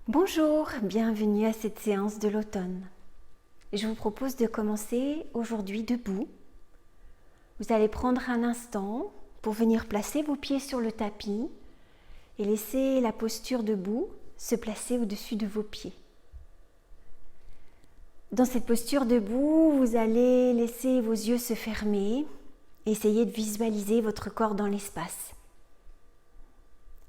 Bonjour, bienvenue à cette séance de l'automne. Je vous propose de commencer aujourd'hui debout. Vous allez prendre un instant pour venir placer vos pieds sur le tapis et laisser la posture debout se placer au-dessus de vos pieds. Dans cette posture debout, vous allez laisser vos yeux se fermer et essayer de visualiser votre corps dans l'espace.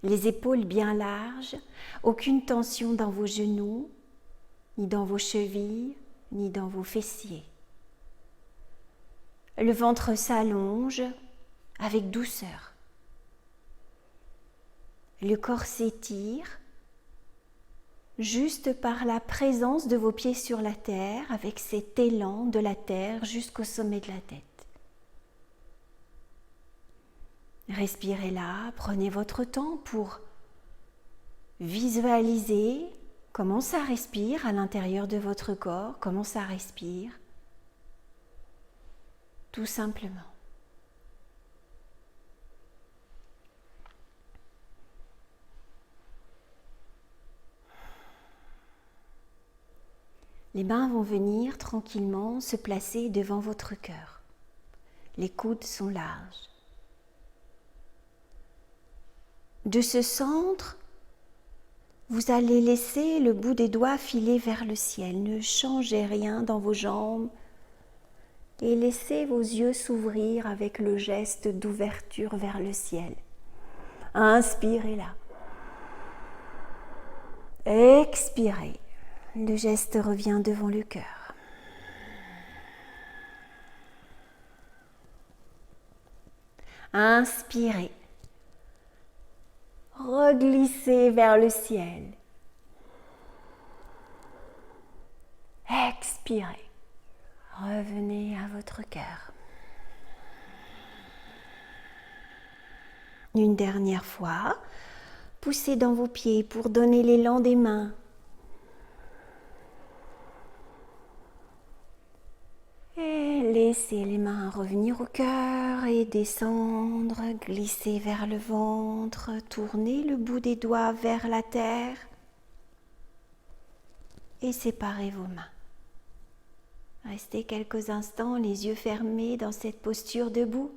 Les épaules bien larges, aucune tension dans vos genoux, ni dans vos chevilles, ni dans vos fessiers. Le ventre s'allonge avec douceur. Le corps s'étire juste par la présence de vos pieds sur la terre, avec cet élan de la terre jusqu'au sommet de la tête. Respirez là, prenez votre temps pour visualiser comment ça respire à l'intérieur de votre corps, comment ça respire, tout simplement. Les mains vont venir tranquillement se placer devant votre cœur. Les coudes sont larges. De ce centre, vous allez laisser le bout des doigts filer vers le ciel. Ne changez rien dans vos jambes et laissez vos yeux s'ouvrir avec le geste d'ouverture vers le ciel. Inspirez là. Expirez. Le geste revient devant le cœur. Inspirez. Reglissez vers le ciel. Expirez. Revenez à votre cœur. Une dernière fois, poussez dans vos pieds pour donner l'élan des mains. Et laissez les mains revenir au cœur et descendre, glisser vers le ventre, tournez le bout des doigts vers la terre et séparez vos mains. Restez quelques instants les yeux fermés dans cette posture debout.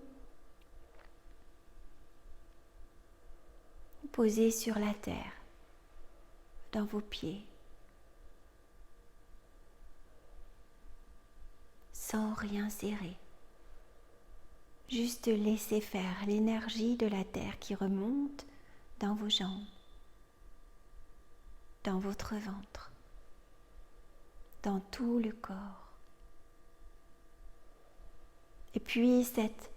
Posez sur la terre, dans vos pieds. Sans rien serrer, juste laissez faire l'énergie de la terre qui remonte dans vos jambes, dans votre ventre, dans tout le corps. Et puis cette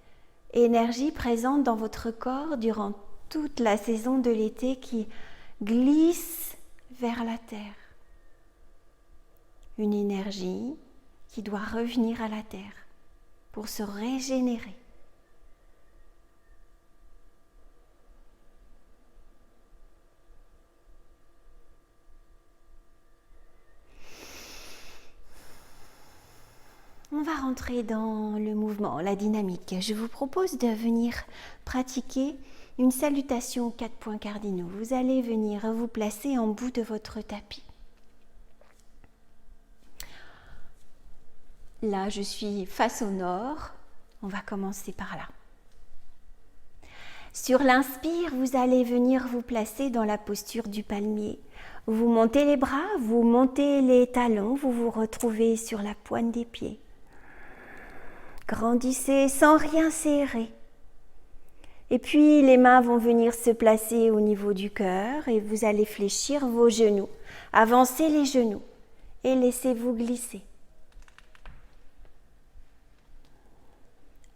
énergie présente dans votre corps durant toute la saison de l'été qui glisse vers la terre. Une énergie qui doit revenir à la terre pour se régénérer. On va rentrer dans le mouvement, la dynamique. Je vous propose de venir pratiquer une salutation aux 4 points cardinaux. Vous allez venir vous placer en bout de votre tapis. Là, je suis face au nord. On va commencer par là. Sur l'inspire, vous allez venir vous placer dans la posture du palmier. Vous montez les bras, vous montez les talons, vous vous retrouvez sur la pointe des pieds. Grandissez sans rien serrer. Et puis, les mains vont venir se placer au niveau du cœur et vous allez fléchir vos genoux. Avancez les genoux et laissez-vous glisser.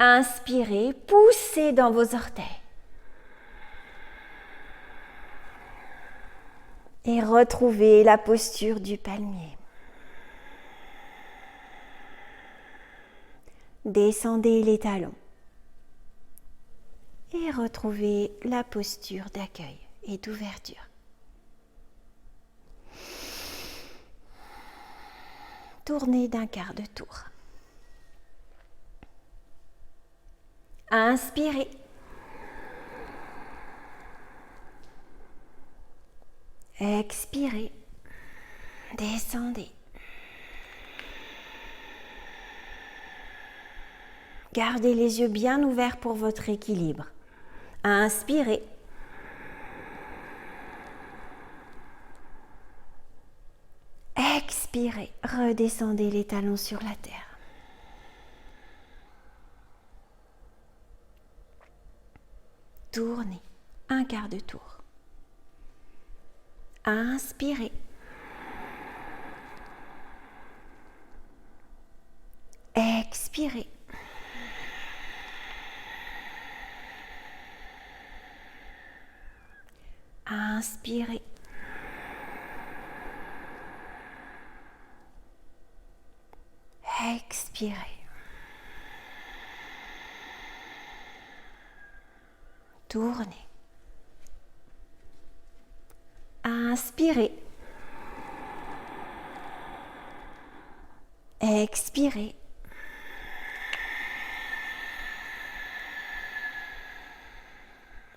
Inspirez, poussez dans vos orteils. Et retrouvez la posture du palmier. Descendez les talons. Et retrouvez la posture d'accueil et d'ouverture. Tournez d'un quart de tour. Inspirez. Expirez. Descendez. Gardez les yeux bien ouverts pour votre équilibre. Inspirez. Expirez. Redescendez les talons sur la terre. Tournez. Un quart de tour. Inspirez. Expirez. Inspirez. Expirez. Tournez. Inspirez. Expirez.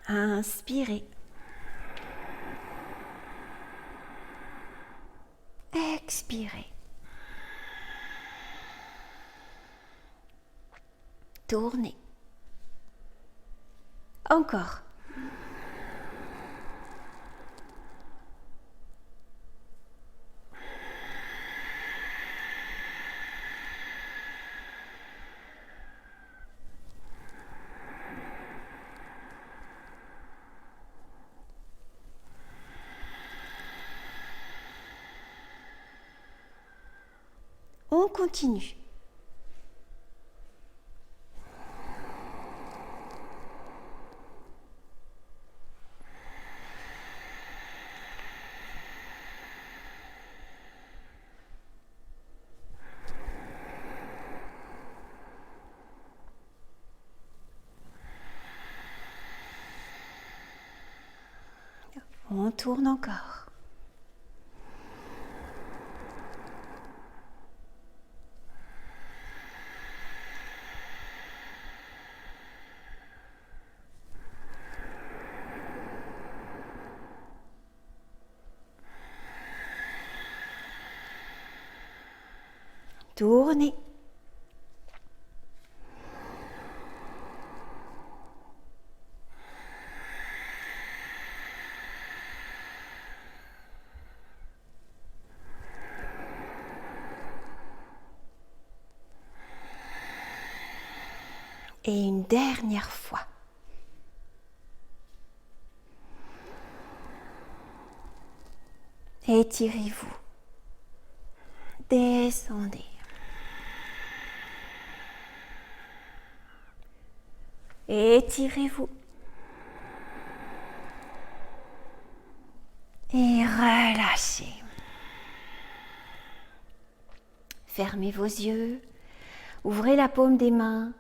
Inspirez. Expirez. Tournez. Encore. On continue. On tourne encore. Tournez. Et une dernière fois. Étirez-vous. Descendez. Étirez-vous. Et relâchez. Fermez vos yeux. Ouvrez la paume des mains.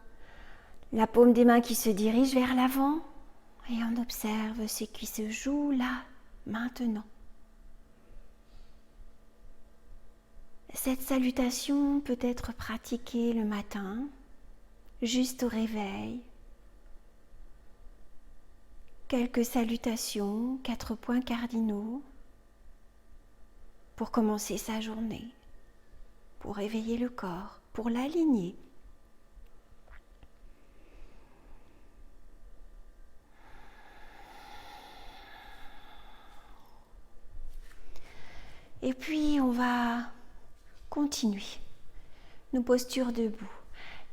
La paume des mains qui se dirige vers l'avant. Et on observe ce qui se joue là, maintenant. Cette salutation peut être pratiquée le matin, juste au réveil. Quelques salutations, 4 points cardinaux pour commencer sa journée, pour réveiller le corps, pour l'aligner. Et puis on va continuer nos postures debout.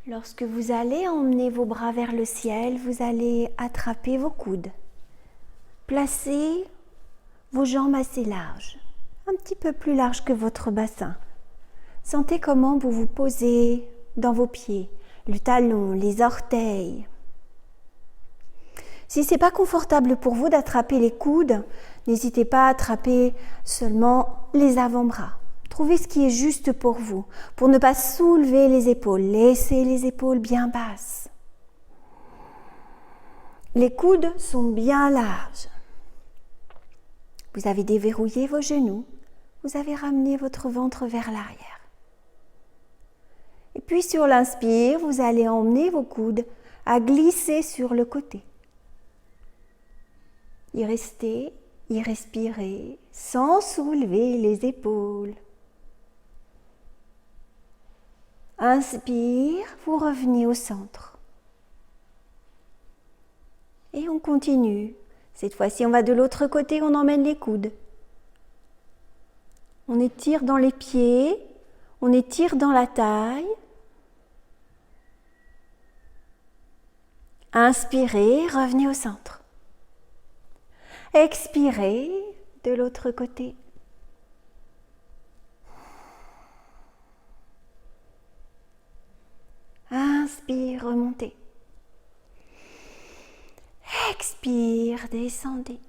Lorsque vous allez emmener vos bras vers le ciel, vous allez attraper vos coudes. Placez vos jambes assez larges, un petit peu plus larges que votre bassin. Sentez comment vous vous posez dans vos pieds, le talon, les orteils. Si ce n'est pas confortable pour vous d'attraper les coudes, n'hésitez pas à attraper seulement les avant-bras. Trouvez ce qui est juste pour vous, pour ne pas soulever les épaules. Laissez les épaules bien basses. Les coudes sont bien larges. Vous avez déverrouillé vos genoux. Vous avez ramené votre ventre vers l'arrière. Et puis sur l'inspire, vous allez emmener vos coudes à glisser sur le côté. Y rester, y respirer, sans soulever les épaules. Inspire, vous revenez au centre. Et on continue. Cette fois-ci, on va de l'autre côté, on emmène les coudes. On étire dans les pieds, on étire dans la taille. Inspirez, revenez au centre. Expirez de l'autre côté. Inspire, remontez. Expire, descendez.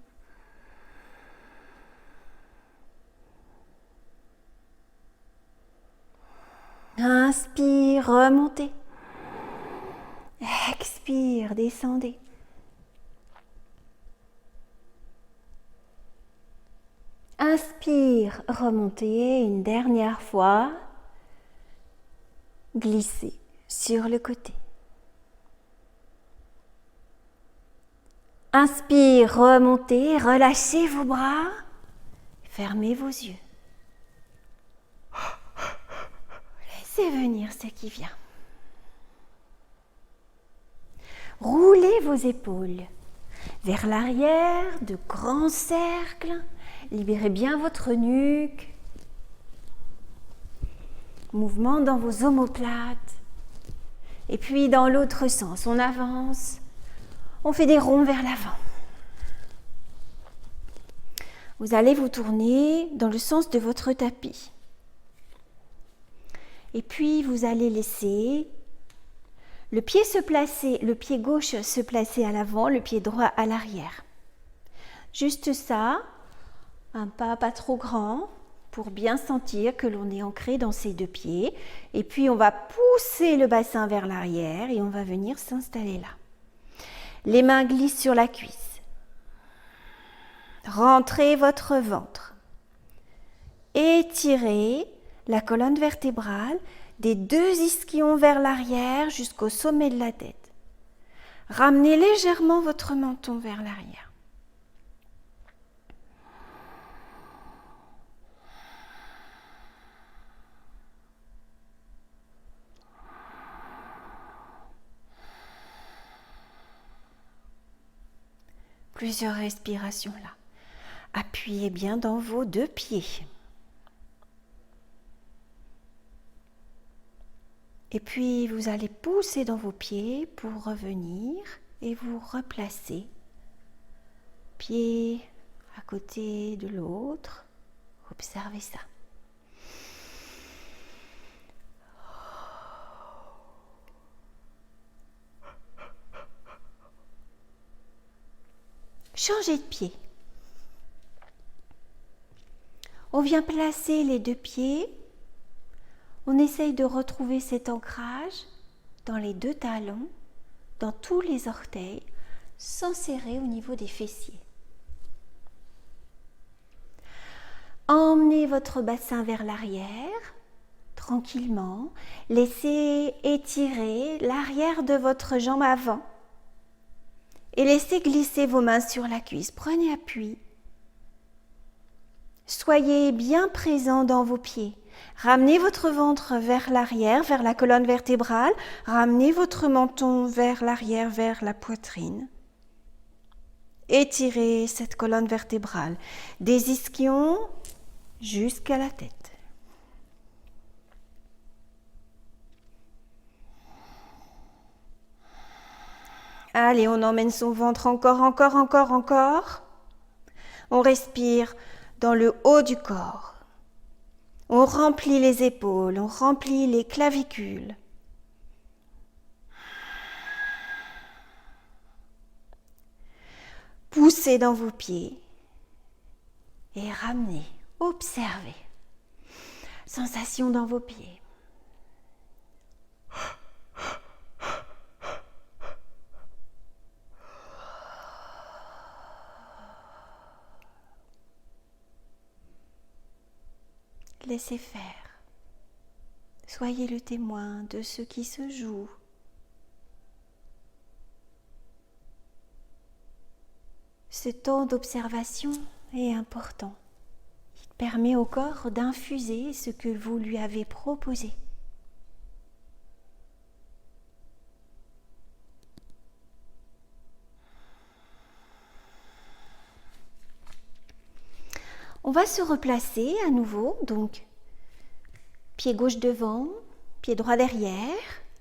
Inspire, remontez. Expire, descendez. Inspire, remontez. Une dernière fois. Glissez sur le côté. Inspire, remontez. Relâchez vos bras. Fermez vos yeux. Laissez venir ce qui vient. Roulez vos épaules vers l'arrière, de grands cercles. Libérez bien votre nuque. Mouvement dans vos omoplates. Et puis dans l'autre sens, on avance. On fait des ronds vers l'avant. Vous allez vous tourner dans le sens de votre tapis. Et puis vous allez laisser le pied gauche se placer à l'avant, le pied droit à l'arrière. Juste ça, un pas trop grand pour bien sentir que l'on est ancré dans ces deux pieds. Et puis on va pousser le bassin vers l'arrière et on va venir s'installer là. Les mains glissent sur la cuisse. Rentrez votre ventre. Étirez la colonne vertébrale des deux ischions vers l'arrière jusqu'au sommet de la tête. Ramenez légèrement votre menton vers l'arrière. Plusieurs respirations là. Appuyez bien dans vos deux pieds. Et puis, vous allez pousser dans vos pieds pour revenir et vous replacer. Pied à côté de l'autre. Observez ça. Changez de pied. On vient placer les deux pieds. On essaye de retrouver cet ancrage dans les deux talons, dans tous les orteils, sans serrer au niveau des fessiers. Emmenez votre bassin vers l'arrière, tranquillement. Laissez étirer l'arrière de votre jambe avant et laissez glisser vos mains sur la cuisse. Prenez appui. Soyez bien présent dans vos pieds. Ramenez votre ventre vers l'arrière, vers la colonne vertébrale. Ramenez votre menton vers l'arrière, vers la poitrine. Étirez cette colonne vertébrale des ischions jusqu'à la tête. Allez, on emmène son ventre encore. On respire dans le haut du corps. On remplit les épaules, on remplit les clavicules. Poussez dans vos pieds et ramenez, observez. Sensation dans vos pieds. Laissez faire. Soyez le témoin de ce qui se joue. Ce temps d'observation est important. Il permet au corps d'infuser ce que vous lui avez proposé. On va se replacer à nouveau, donc pied gauche devant, pied droit derrière,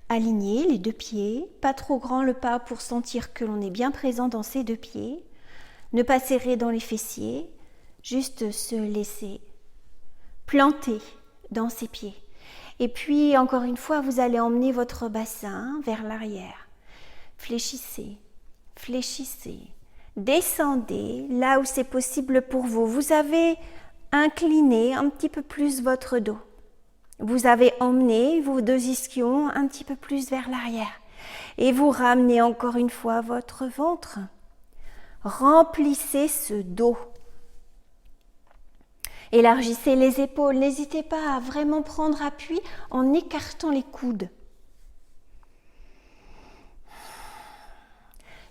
aligner les deux pieds, pas trop grand le pas pour sentir que l'on est bien présent dans ces deux pieds, ne pas serrer dans les fessiers, juste se laisser planter dans ses pieds. Et puis, encore une fois, vous allez emmener votre bassin vers l'arrière. Fléchissez, fléchissez, descendez là où c'est possible pour vous. Vous avez incliné un petit peu plus votre dos. Vous avez emmené vos deux ischions un petit peu plus vers l'arrière. Et vous ramenez encore une fois votre ventre. Remplissez ce dos. Élargissez les épaules. N'hésitez pas à vraiment prendre appui en écartant les coudes.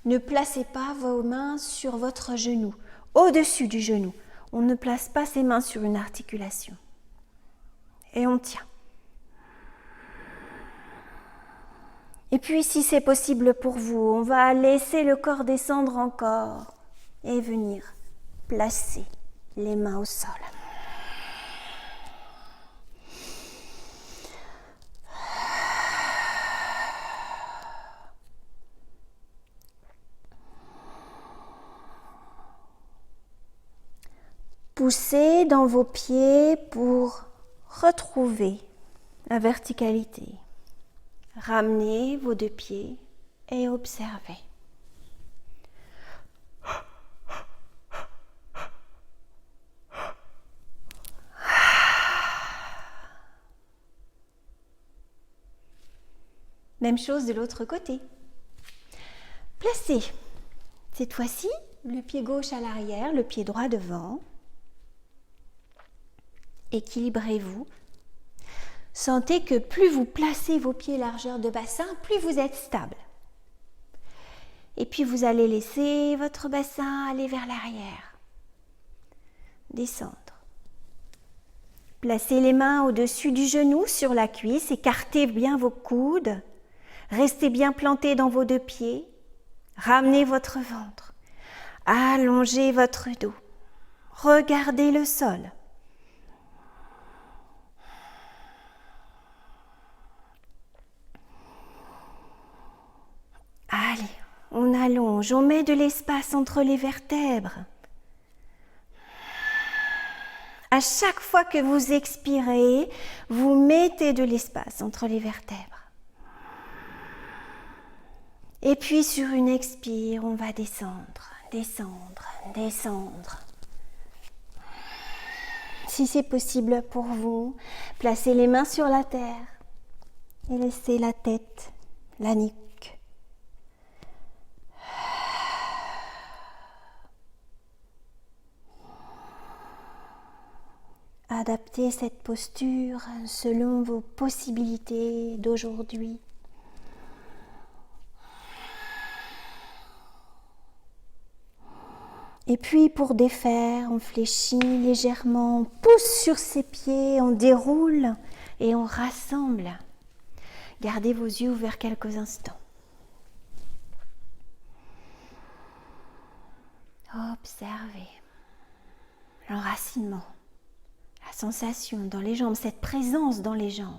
Ne placez pas vos mains sur votre genou, au-dessus du genou. On ne place pas ses mains sur une articulation. Et on tient. Et puis, si c'est possible pour vous, on va laisser le corps descendre encore et venir placer les mains au sol. Poussez dans vos pieds pour retrouver la verticalité. Ramenez vos deux pieds et observez. Même chose de l'autre côté. Placez cette fois-ci le pied gauche à l'arrière, le pied droit devant. Équilibrez-vous. Sentez que plus vous placez vos pieds largeur de bassin, plus vous êtes stable. Et puis vous allez laisser votre bassin aller vers l'arrière. Descendre. Placez les mains au-dessus du genou sur la cuisse, écartez bien vos coudes. Restez bien plantés dans vos deux pieds. Ramenez votre ventre. Allongez votre dos. Regardez le sol. Allez, on allonge, on met de l'espace entre les vertèbres. À chaque fois que vous expirez, vous mettez de l'espace entre les vertèbres. Et puis sur une expire, on va descendre, descendre, descendre. Si c'est possible pour vous, placez les mains sur la terre et laissez la tête, la nuque. Adaptez cette posture selon vos possibilités d'aujourd'hui. Et puis pour défaire, on fléchit légèrement, on pousse sur ses pieds, on déroule et on rassemble. Gardez vos yeux ouverts quelques instants. Observez l'enracinement, la sensation dans les jambes, cette présence dans les jambes.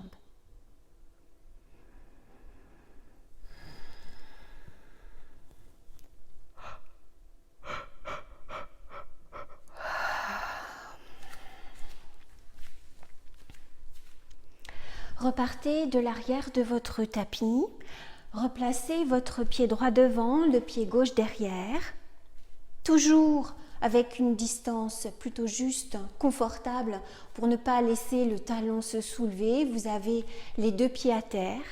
Repartez de l'arrière de votre tapis, replacez votre pied droit devant, le pied gauche derrière, toujours avec une distance plutôt juste, confortable, pour ne pas laisser le talon se soulever. Vous avez les deux pieds à terre.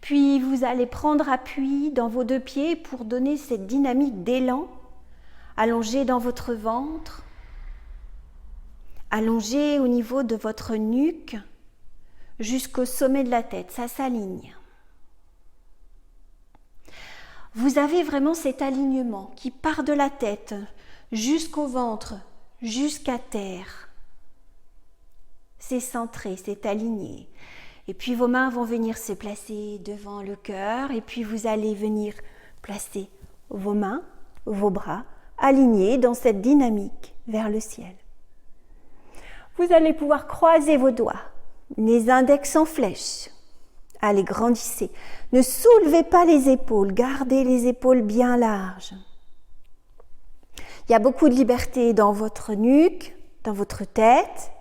Puis vous allez prendre appui dans vos deux pieds pour donner cette dynamique d'élan, allongé dans votre ventre, allongé au niveau de votre nuque jusqu'au sommet de la tête, ça s'aligne. Vous avez vraiment cet alignement qui part de la tête jusqu'au ventre, jusqu'à terre. C'est centré, c'est aligné. Et puis vos mains vont venir se placer devant le cœur et puis vous allez venir placer vos mains, vos bras alignés dans cette dynamique vers le ciel. Vous allez pouvoir croiser vos doigts, les index en flèche. Allez, grandissez. Ne soulevez pas les épaules, gardez les épaules bien larges. Il y a beaucoup de liberté dans votre nuque, dans votre tête.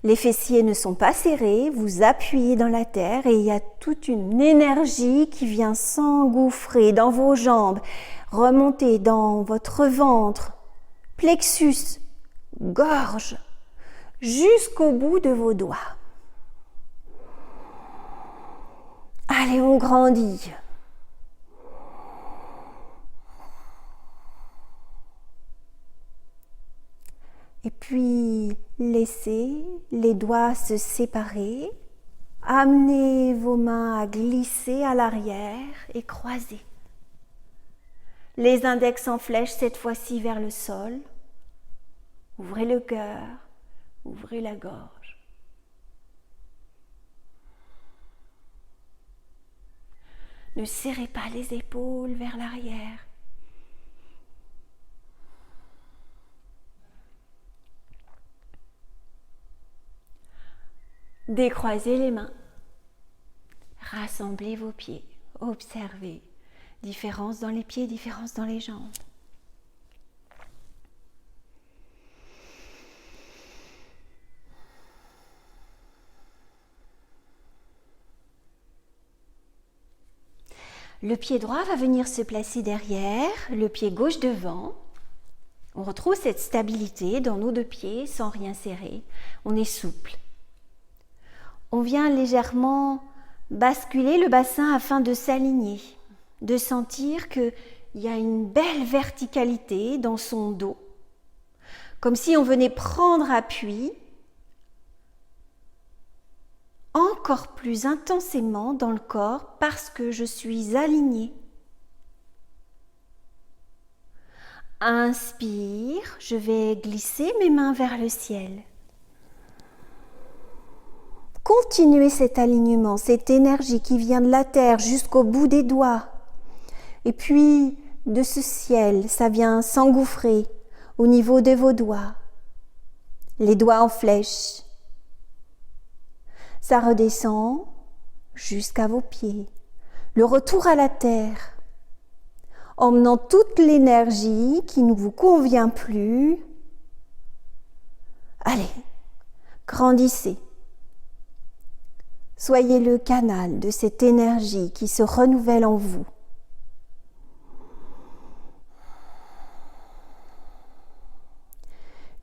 Les fessiers ne sont pas serrés, vous appuyez dans la terre et il y a toute une énergie qui vient s'engouffrer dans vos jambes, remonter dans votre ventre, plexus, gorge, jusqu'au bout de vos doigts. Allez, on grandit. Et puis, laissez les doigts se séparer. Amenez vos mains à glisser à l'arrière et croisez. Les index en flèche, cette fois-ci vers le sol. Ouvrez le cœur, ouvrez la gorge. Ne serrez pas les épaules vers l'arrière. Décroisez les mains. Rassemblez vos pieds. Observez. Différence dans les pieds, différence dans les jambes. Le pied droit va venir se placer derrière, le pied gauche devant. On retrouve cette stabilité dans nos deux pieds sans rien serrer. On est souple. On vient légèrement basculer le bassin afin de s'aligner, de sentir qu'il y a une belle verticalité dans son dos, comme si on venait prendre appui encore plus intensément dans le corps parce que je suis alignée. Inspire, je vais glisser mes mains vers le ciel. Continuez cet alignement, cette énergie qui vient de la terre jusqu'au bout des doigts. Et puis, de ce ciel, ça vient s'engouffrer au niveau de vos doigts. Les doigts en flèche. Ça redescend jusqu'à vos pieds. Le retour à la terre, emmenant toute l'énergie qui ne vous convient plus. Allez, grandissez. Soyez le canal de cette énergie qui se renouvelle en vous.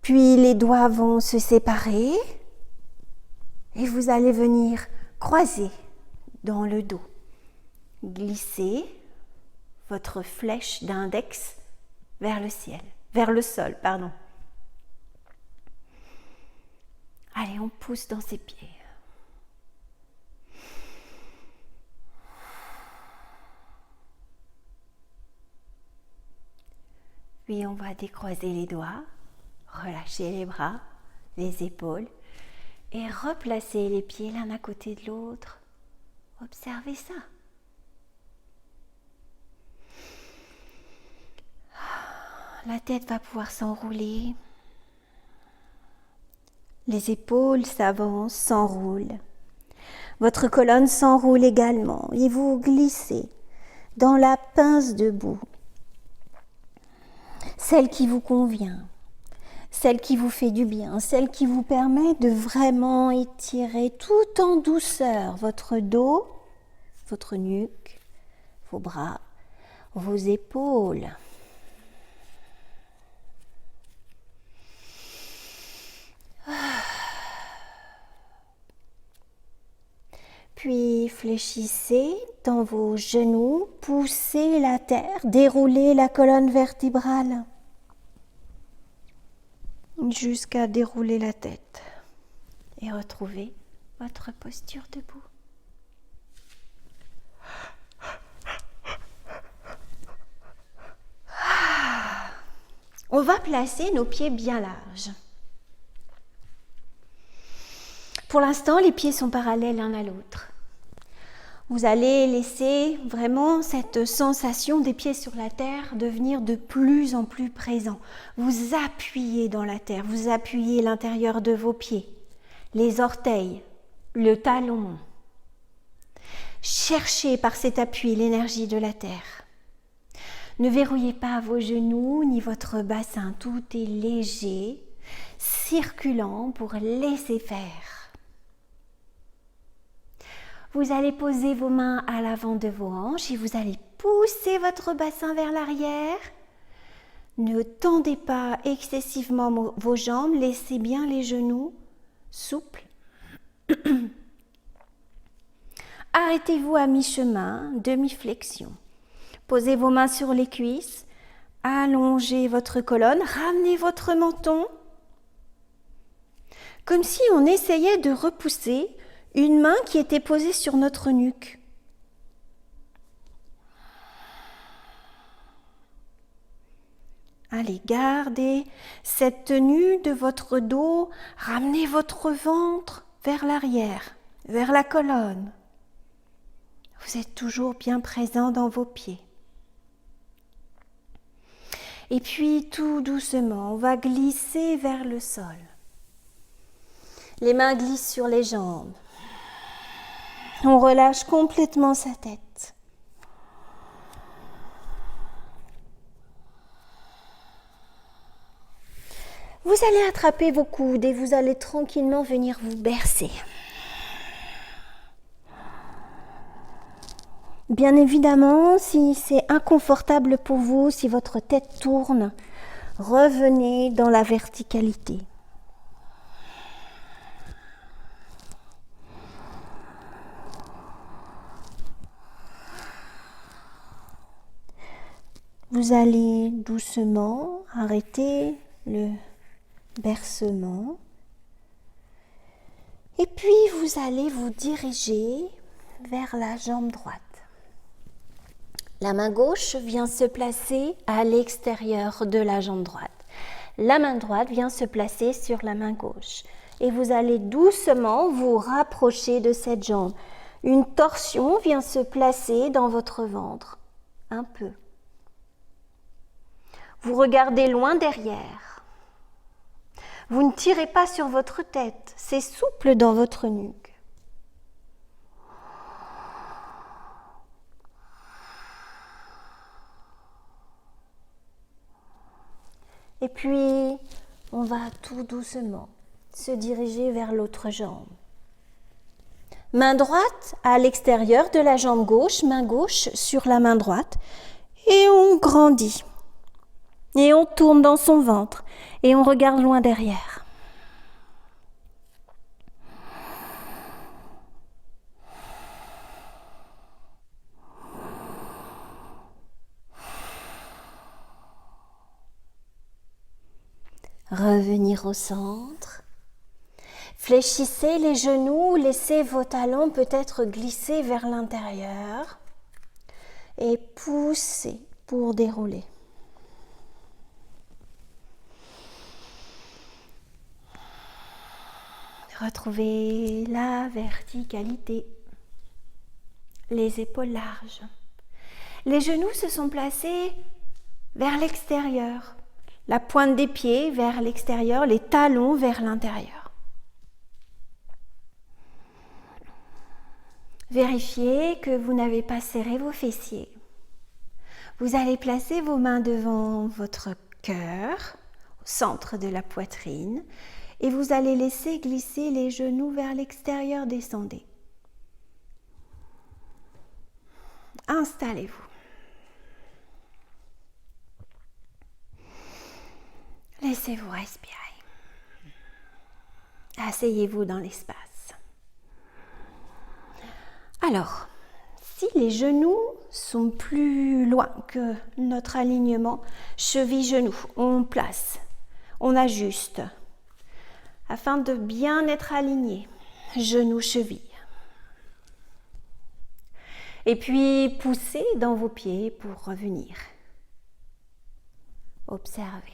Puis les doigts vont se séparer et vous allez venir croiser dans le dos. Glissez votre flèche d'index vers le ciel, vers le sol, pardon. Allez, on pousse dans ses pieds. Puis on va décroiser les doigts, relâcher les bras, les épaules et replacer les pieds l'un à côté de l'autre. Observez ça. La tête va pouvoir s'enrouler. Les épaules s'avancent, s'enroulent. Votre colonne s'enroule également et vous glissez dans la pince debout. Celle qui vous convient, celle qui vous fait du bien, celle qui vous permet de vraiment étirer tout en douceur votre dos, votre nuque, vos bras, vos épaules. Puis fléchissez dans vos genoux, poussez la terre, déroulez la colonne vertébrale jusqu'à dérouler la tête et retrouvez votre posture debout. On va placer nos pieds bien larges. Pour l'instant, les pieds sont parallèles l'un à l'autre. Vous allez laisser vraiment cette sensation des pieds sur la terre devenir de plus en plus présent. Vous appuyez dans la terre, vous appuyez l'intérieur de vos pieds, les orteils, le talon. Cherchez par cet appui l'énergie de la terre. Ne verrouillez pas vos genoux ni votre bassin, tout est léger, circulant pour laisser faire. Vous allez poser vos mains à l'avant de vos hanches et vous allez pousser votre bassin vers l'arrière. Ne tendez pas excessivement vos jambes, laissez bien les genoux souples. Arrêtez-vous à mi-chemin, demi-flexion. Posez vos mains sur les cuisses, allongez votre colonne, ramenez votre menton, comme si on essayait de repousser une main qui était posée sur notre nuque. Allez, gardez cette tenue de votre dos, ramenez votre ventre vers l'arrière, vers la colonne. Vous êtes toujours bien présent dans vos pieds. Et puis, tout doucement, on va glisser vers le sol. Les mains glissent sur les jambes. On relâche complètement sa tête. Vous allez attraper vos coudes et vous allez tranquillement venir vous bercer. Bien évidemment, si c'est inconfortable pour vous, si votre tête tourne, revenez dans la verticalité. Vous allez doucement arrêter le bercement et puis vous allez vous diriger vers la jambe droite. La main gauche vient se placer à l'extérieur de la jambe droite. La main droite vient se placer sur la main gauche et vous allez doucement vous rapprocher de cette jambe. Une torsion vient se placer dans votre ventre, un peu. Vous regardez loin derrière. Vous ne tirez pas sur votre tête, c'est souple dans votre nuque. Et puis, on va tout doucement se diriger vers l'autre jambe. Main droite à l'extérieur de la jambe gauche, main gauche sur la main droite. Et on grandit. Et on tourne dans son ventre et on regarde loin derrière. Revenir au centre. Fléchissez les genoux, laissez vos talons peut-être glisser vers l'intérieur et poussez pour dérouler. Retrouvez la verticalité, les épaules larges. Les genoux se sont placés vers l'extérieur, la pointe des pieds vers l'extérieur, les talons vers l'intérieur. Vérifiez que vous n'avez pas serré vos fessiers. Vous allez placer vos mains devant votre cœur, au centre de la poitrine, et vous allez laisser glisser les genoux vers l'extérieur, descendez. Installez-vous. Laissez-vous respirer. Asseyez-vous dans l'espace. Alors, si les genoux sont plus loin que notre alignement, cheville-genou, on place, on ajuste, afin de bien être aligné, genou-cheville. Et puis, poussez dans vos pieds pour revenir. Observez.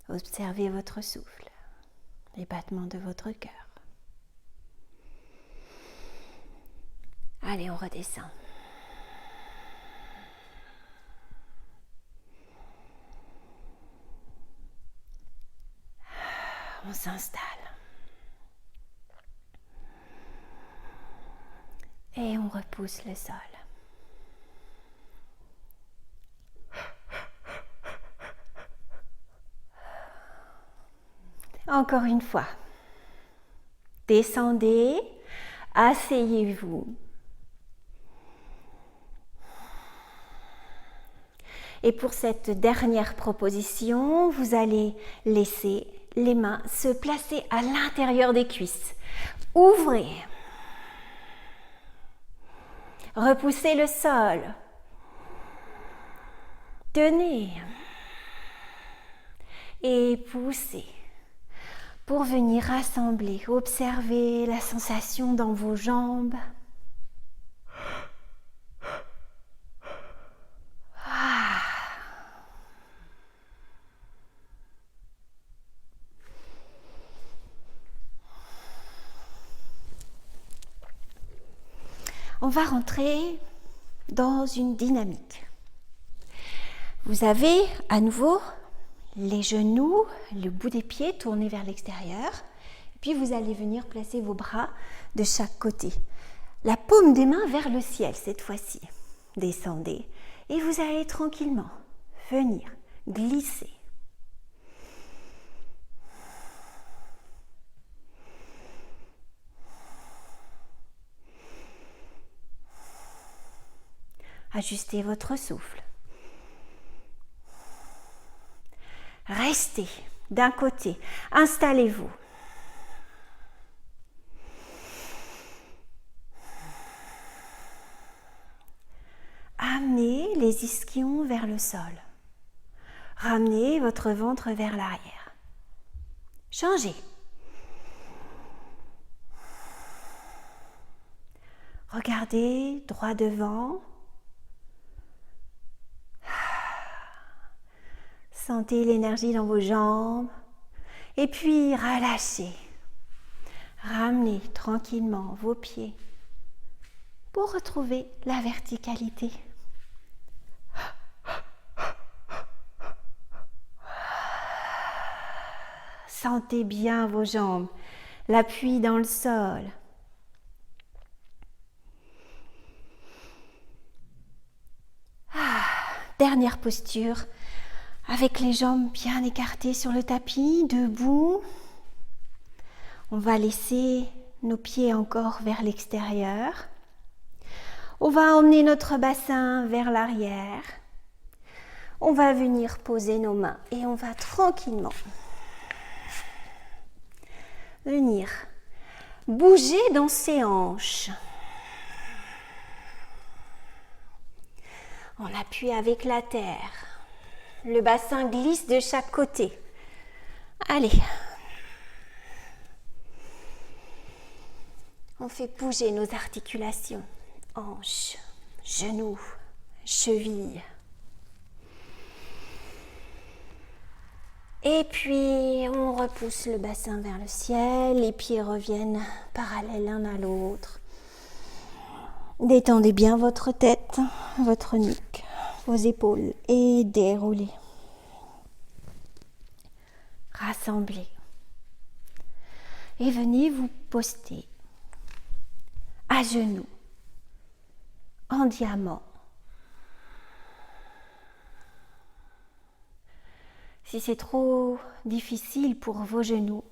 Observez votre souffle, les battements de votre cœur. Allez, on redescend. On s'installe. Et on repousse le sol. Encore une fois. Descendez, asseyez-vous. Et pour cette dernière proposition, vous allez laisser les mains se placer à l'intérieur des cuisses. Ouvrez. Repoussez le sol. Tenez. Et poussez. Pour venir rassembler, observez la sensation dans vos jambes. On va rentrer dans une dynamique. Vous avez à nouveau les genoux, le bout des pieds tournés vers l'extérieur. Puis vous allez venir placer vos bras de chaque côté. La paume des mains vers le ciel cette fois-ci. Descendez et vous allez tranquillement venir glisser. Ajustez votre souffle. Restez d'un côté. Installez-vous. Amenez les ischions vers le sol. Ramenez votre ventre vers l'arrière. Changez. Regardez droit devant. Sentez l'énergie dans vos jambes et puis relâchez. Ramenez tranquillement vos pieds pour retrouver la verticalité. Sentez bien vos jambes, l'appui dans le sol. Dernière posture. Avec les jambes bien écartées sur le tapis, debout, on va laisser nos pieds encore vers l'extérieur. On va emmener notre bassin vers l'arrière. On va venir poser nos mains et on va tranquillement venir bouger dans ses hanches. On appuie avec la terre. Le bassin glisse de chaque côté. Allez. On fait bouger nos articulations. Hanches, genoux, chevilles. Et puis, on repousse le bassin vers le ciel. Les pieds reviennent parallèles l'un à l'autre. Détendez bien votre tête, votre nuque, vos épaules et déroulez. Rassemblez. Et venez vous poster à genoux, en diamant. Si c'est trop difficile pour vos genoux,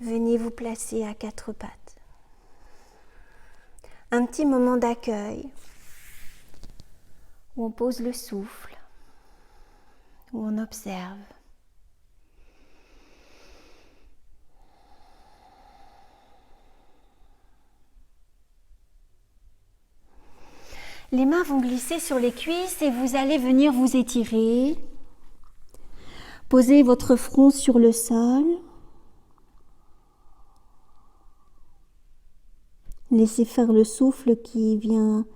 venez vous placer à quatre pattes. Un petit moment d'accueil où on pose le souffle, où on observe. Les mains vont glisser sur les cuisses et vous allez venir vous étirer. Posez votre front sur le sol. Laissez faire le souffle qui vient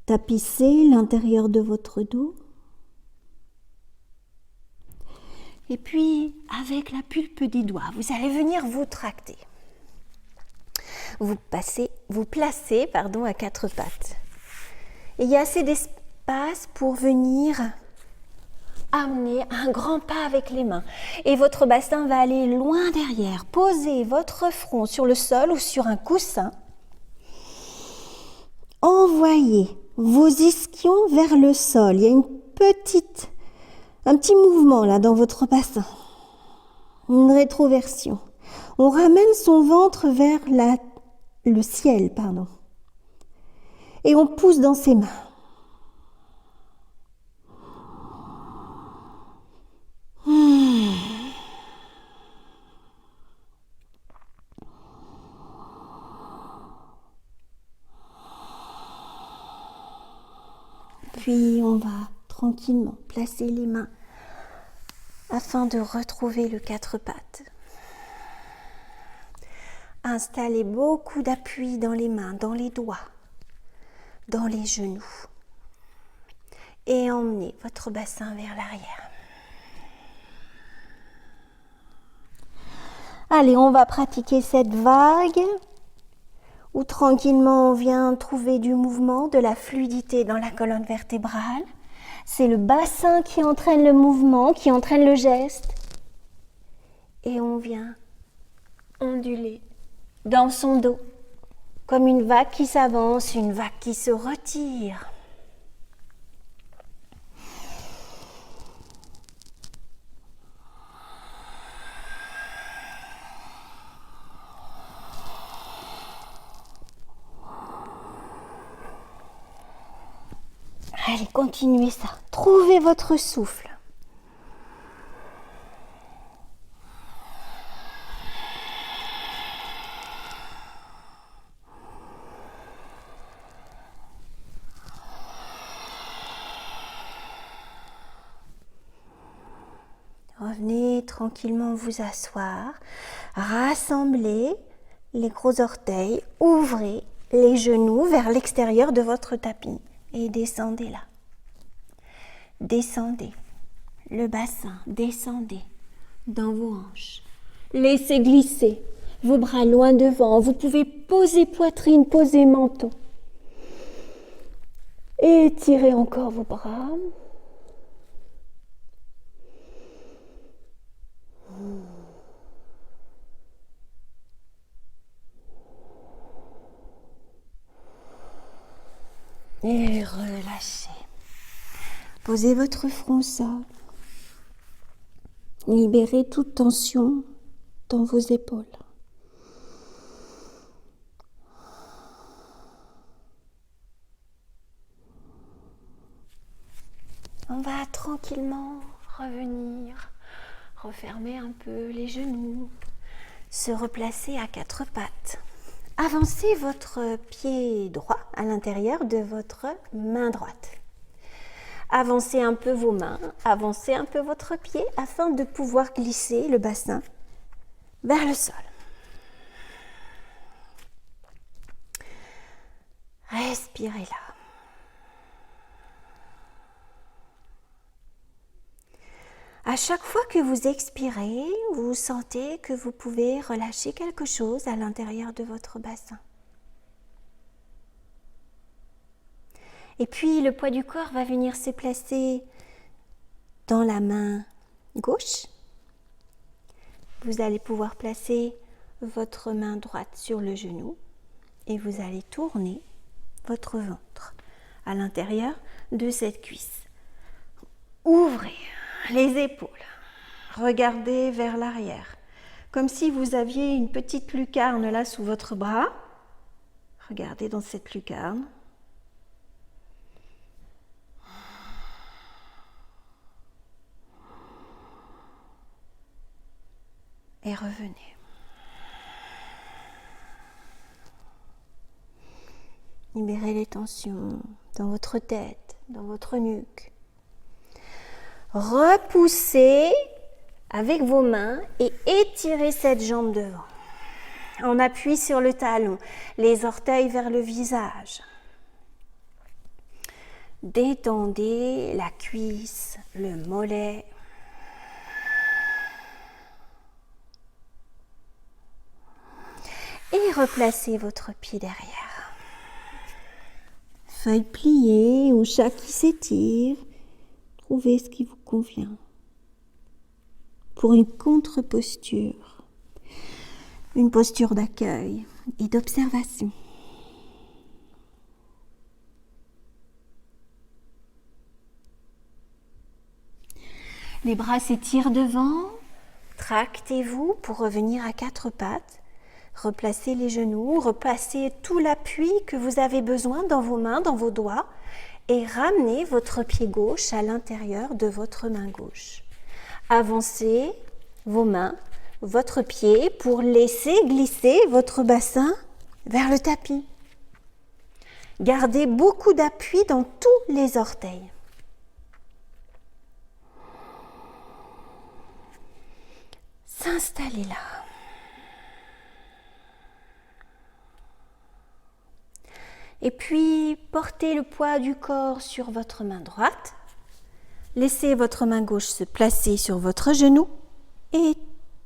tapisser l'intérieur de votre dos. Et puis, avec la pulpe des doigts, vous allez venir vous tracter. vous placez à quatre pattes. Et il y a assez d'espace pour venir amener un grand pas avec les mains. Et votre bassin va aller loin derrière. Posez votre front sur le sol ou sur un coussin. Envoyez vos ischions vers le sol. Il y a un petit mouvement là dans votre bassin. Une rétroversion. On ramène son ventre vers le ciel, et on pousse dans ses mains. Puis on va tranquillement placer les mains afin de retrouver le quatre pattes. Installez beaucoup d'appui dans les mains, dans les doigts, dans les genoux. Et emmenez votre bassin vers l'arrière. Allez, on va pratiquer cette vague où tranquillement on vient trouver du mouvement, de la fluidité dans la colonne vertébrale. C'est le bassin qui entraîne le mouvement, qui entraîne le geste. Et on vient onduler dans son dos, comme une vague qui s'avance, une vague qui se retire. Allez, continuez ça. Trouvez votre souffle. Revenez tranquillement vous asseoir. Rassemblez les gros orteils. Ouvrez les genoux vers l'extérieur de votre tapis. Et descendez là. Descendez le bassin, descendez dans vos hanches. Laissez glisser vos bras loin devant. Vous pouvez poser poitrine, poser menton. Étirez encore vos bras. Et relâchez. Posez votre front au sol. Libérez toute tension dans vos épaules. On va tranquillement revenir, refermer un peu les genoux, se replacer à quatre pattes. Avancez votre pied droit à l'intérieur de votre main droite. Avancez un peu vos mains, avancez un peu votre pied afin de pouvoir glisser le bassin vers le sol. Respirez là. À chaque fois que vous expirez, vous sentez que vous pouvez relâcher quelque chose à l'intérieur de votre bassin. Et puis le poids du corps va venir se placer dans la main gauche. Vous allez pouvoir placer votre main droite sur le genou et vous allez tourner votre ventre à l'intérieur de cette cuisse. Ouvrez les épaules, regardez vers l'arrière, comme si vous aviez une petite lucarne là sous votre bras. Regardez dans cette lucarne. Et revenez. Libérez les tensions dans votre tête, dans votre nuque. Repoussez avec vos mains et étirez cette jambe devant. On appuie sur le talon, les orteils vers le visage. Détendez la cuisse, le mollet. Et replacez votre pied derrière. Feuille pliée ou chat qui s'étire. Trouvez ce qui vous convient. Pour une contre-posture, une posture d'accueil et d'observation. Les bras s'étirent devant, tractez-vous pour revenir à quatre pattes. Replacez les genoux, replacez tout l'appui que vous avez besoin dans vos mains, dans vos doigts et ramenez votre pied gauche à l'intérieur de votre main gauche. Avancez vos mains, votre pied pour laisser glisser votre bassin vers le tapis. Gardez beaucoup d'appui dans tous les orteils. S'installer là. Et puis, portez le poids du corps sur votre main droite. Laissez votre main gauche se placer sur votre genou et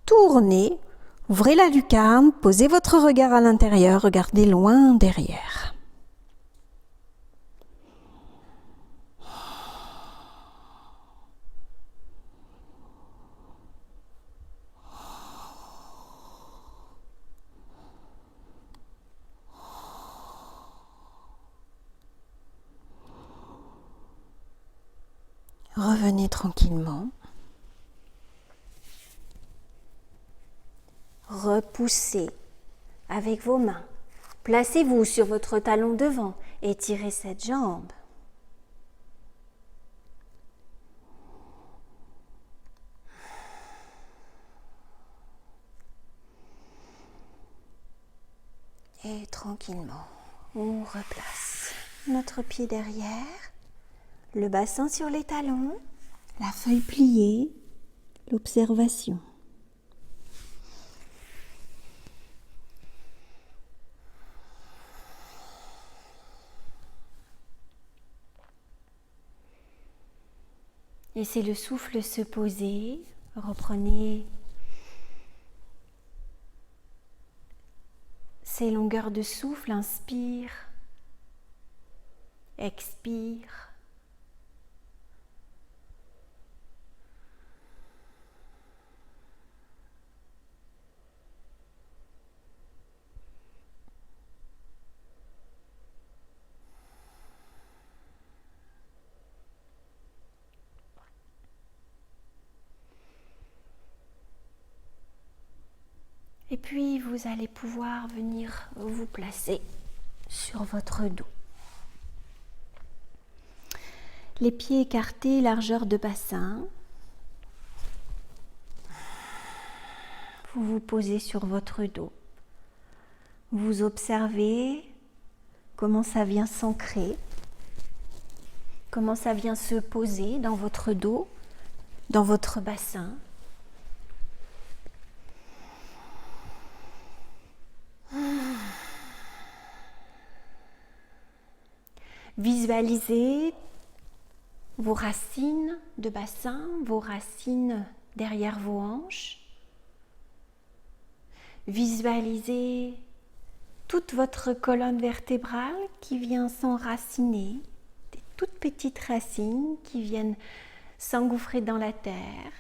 tournez. Ouvrez la lucarne, posez votre regard à l'intérieur, regardez loin derrière. Revenez tranquillement. Repoussez avec vos mains. Placez-vous sur votre talon devant et tirez cette jambe. Et tranquillement, on replace notre pied derrière. Le bassin sur les talons, la feuille pliée, l'observation. Laissez le souffle se poser, reprenez ces longueurs de souffle, inspire, expire. Et puis, vous allez pouvoir venir vous placer sur votre dos. Les pieds écartés, largeur de bassin. Vous vous posez sur votre dos. Vous observez comment ça vient s'ancrer, comment ça vient se poser dans votre dos, dans votre bassin. Visualisez vos racines de bassin, vos racines derrière vos hanches. Visualisez toute votre colonne vertébrale qui vient s'enraciner, des toutes petites racines qui viennent s'engouffrer dans la terre,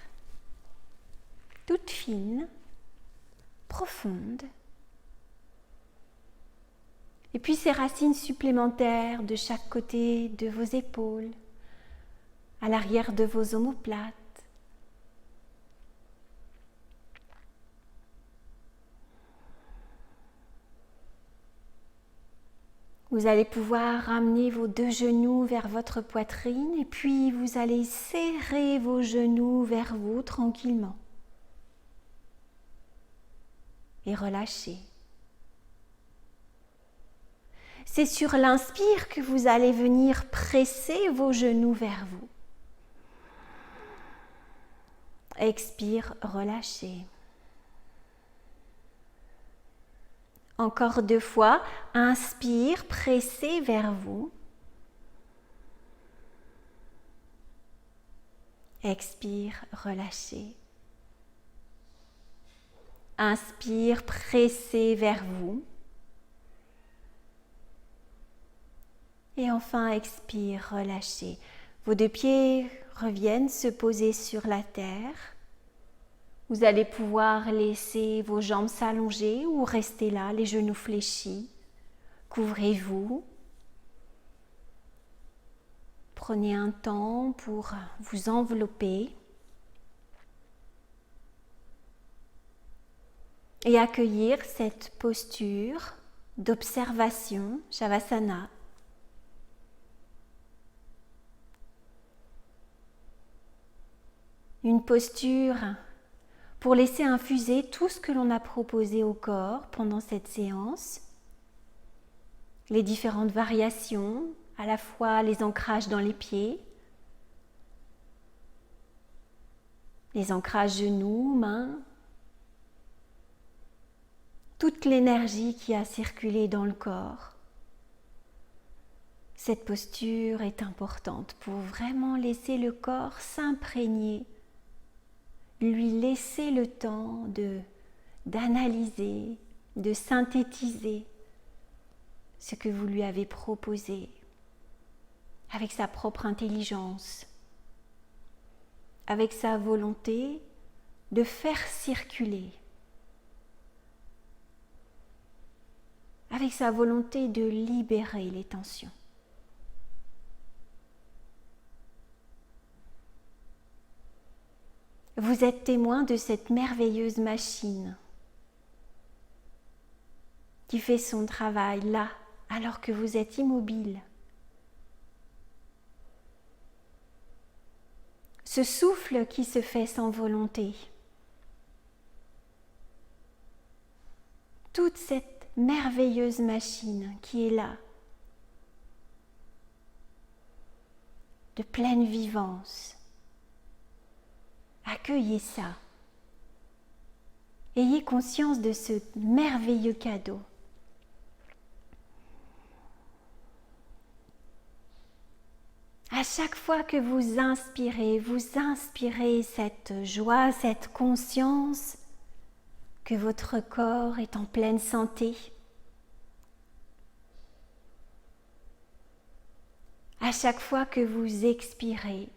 toutes fines, profondes. Et puis ces racines supplémentaires de chaque côté de vos épaules, à l'arrière de vos omoplates. Vous allez pouvoir ramener vos deux genoux vers votre poitrine et puis vous allez serrer vos genoux vers vous tranquillement. Et relâcher. C'est sur l'inspire que vous allez venir presser vos genoux vers vous. Expire, relâchez. Encore 2 fois, inspire, pressez vers vous. Expire, relâchez. Inspire, pressez vers vous. Et enfin, expire, relâchez. Vos deux pieds reviennent se poser sur la terre. Vous allez pouvoir laisser vos jambes s'allonger ou rester là, les genoux fléchis. Couvrez-vous. Prenez un temps pour vous envelopper et accueillir cette posture d'observation, Shavasana. Une posture pour laisser infuser tout ce que l'on a proposé au corps pendant cette séance, les différentes variations, à la fois les ancrages dans les pieds, les ancrages genoux, mains, toute l'énergie qui a circulé dans le corps. Cette posture est importante pour vraiment laisser le corps s'imprégner, lui laisser le temps d'analyser, de synthétiser ce que vous lui avez proposé avec sa propre intelligence, avec sa volonté de faire circuler, avec sa volonté de libérer les tensions. Vous êtes témoin de cette merveilleuse machine qui fait son travail là, alors que vous êtes immobile. Ce souffle qui se fait sans volonté. Toute cette merveilleuse machine qui est là, de pleine vivance. Accueillez ça. Ayez conscience de ce merveilleux cadeau. À chaque fois que vous inspirez cette joie, cette conscience que votre corps est en pleine santé. À chaque fois que vous expirez,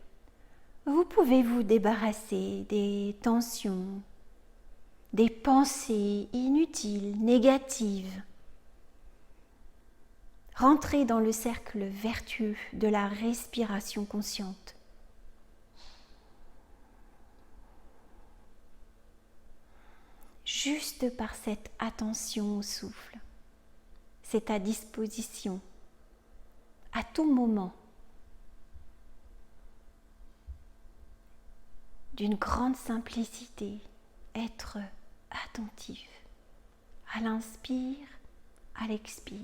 vous pouvez vous débarrasser des tensions, des pensées inutiles, négatives. Rentrez dans le cercle vertueux de la respiration consciente. Juste par cette attention au souffle, c'est à disposition, à tout moment, d'une grande simplicité, être attentif à l'inspire, à l'expire.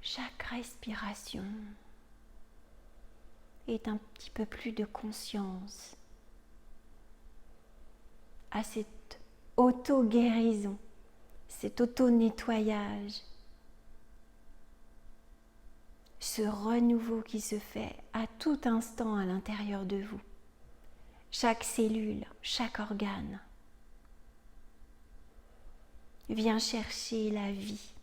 Chaque respiration est un petit peu plus de conscience à cette auto-guérison, cet auto-nettoyage, ce renouveau qui se fait à tout instant à l'intérieur de vous. Chaque cellule, chaque organe vient chercher la vie.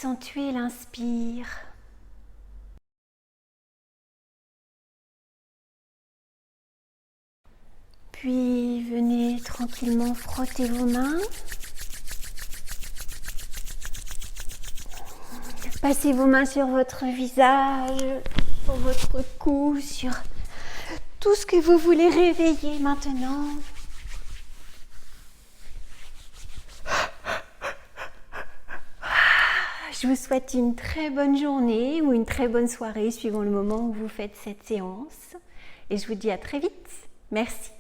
accentuez l'inspire. Puis venez tranquillement frotter vos mains. Passez vos mains sur votre visage, sur votre cou, sur tout ce que vous voulez réveiller maintenant. Je vous souhaite une très bonne journée ou une très bonne soirée suivant le moment où vous faites cette séance. Et je vous dis à très vite. Merci.